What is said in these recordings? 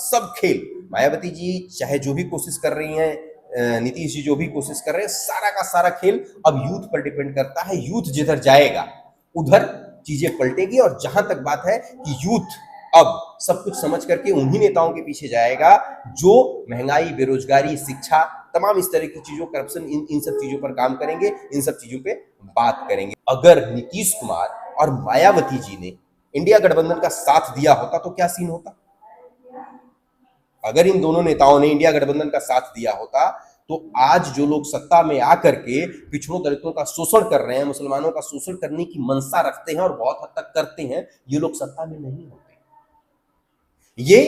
सब खेल मायावती जी चाहे जो भी कोशिश कर रही हैं, नीतीश जी जो भी कोशिश कर रहे हैं, सारा का सारा खेल अब यूथ पर डिपेंड करता है। यूथ जिधर जाएगा उधर चीजें पलटेगी। और जहां तक बात है कि यूथ अब सब कुछ समझ करके उन्हीं नेताओं के पीछे जाएगा जो महंगाई, बेरोजगारी, शिक्षा, तमाम इस तरह की चीजों, करप्शन, इन सब चीजों पर काम करेंगे, इन सब चीजों पे बात करेंगे। अगर नीतीश कुमार और मायावती जी ने इंडिया गठबंधन का साथ दिया होता तो क्या सीन होता? अगर इन दोनों नेताओं ने इंडिया गठबंधन का साथ दिया होता तो आज जो लोग सत्ता में आकर के पिछड़ों दलितों का शोषण कर रहे हैं, मुसलमानों का शोषण करने की मंशा रखते हैं और बहुत हद तक करते हैं, ये लोग सत्ता में नहीं होते। ये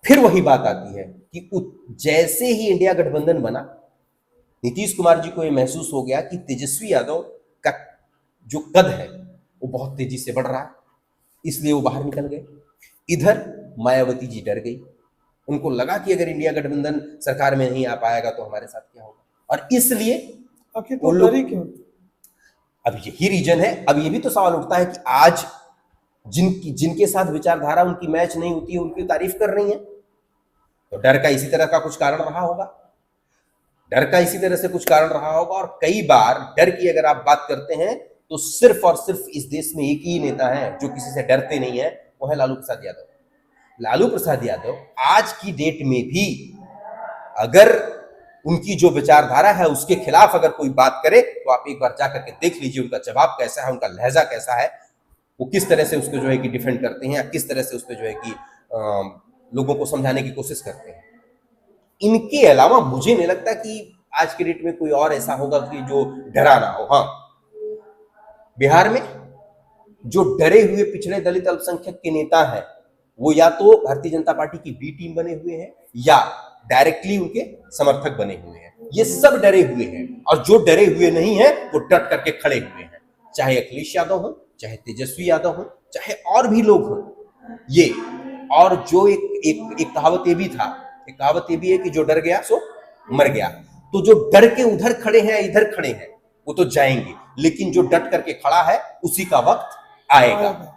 फिर वही बात आती है कि जैसे ही इंडिया गठबंधन बना, नीतीश कुमार जी को यह महसूस हो गया कि तेजस्वी यादव का जो कद है वो बहुत तेजी से बढ़ रहा है, इसलिए वो बाहर निकल गए। इधर मायावती जी डर गई, उनको लगा कि अगर इंडिया गठबंधन सरकार में नहीं आ पाएगा तो हमारे साथ क्या होगा, और इसलिए वो लोग क्यों? अब यही रीजन है। अब ये भी तो सवाल उठता है कि आज जिनके साथ विचारधारा उनकी मैच नहीं होती है, उनकी तारीफ कर रही है, तो डर का इसी तरह का कुछ कारण रहा होगा, डर का इसी तरह से कुछ कारण रहा होगा। और कई बार डर की अगर आप बात करते हैं तो सिर्फ और सिर्फ इस देश में एक ही नेता है जो किसी से डरते नहीं है, वो है लालू प्रसाद यादव। लालू प्रसाद यादव आज की डेट में भी अगर उनकी जो विचारधारा है उसके खिलाफ अगर कोई बात करे तो आप एक बार जाकर के देख लीजिए उनका जवाब कैसा है, उनका लहजा कैसा है, वो किस तरह से उसको जो है कि डिफेंड करते हैं, या किस तरह से उसको जो है कि लोगों को समझाने की कोशिश करते हैं। इनके अलावा मुझे नहीं लगता कि आज के डेट में कोई और ऐसा होगा कि जो डरा ना हो। हाँ, बिहार में जो डरे हुए पिछड़े दलित अल्पसंख्यक के नेता हैं वो या तो भारतीय जनता पार्टी की बी टीम बने हुए हैं या डायरेक्टली उनके समर्थक बने हुए हैं। ये सब डरे हुए हैं, और जो डरे हुए नहीं है वो डट करके खड़े हुए हैं, चाहे अखिलेश यादव हो, चाहे तेजस्वी यादव हो, चाहे और भी लोग हो। ये और जो एक कहावत ये भी था, एक कहावत ये भी है कि जो डर गया सो मर गया। तो जो डर के उधर खड़े हैं, इधर खड़े हैं, वो तो जाएंगे, लेकिन जो डट करके खड़ा है उसी का वक्त आएगा।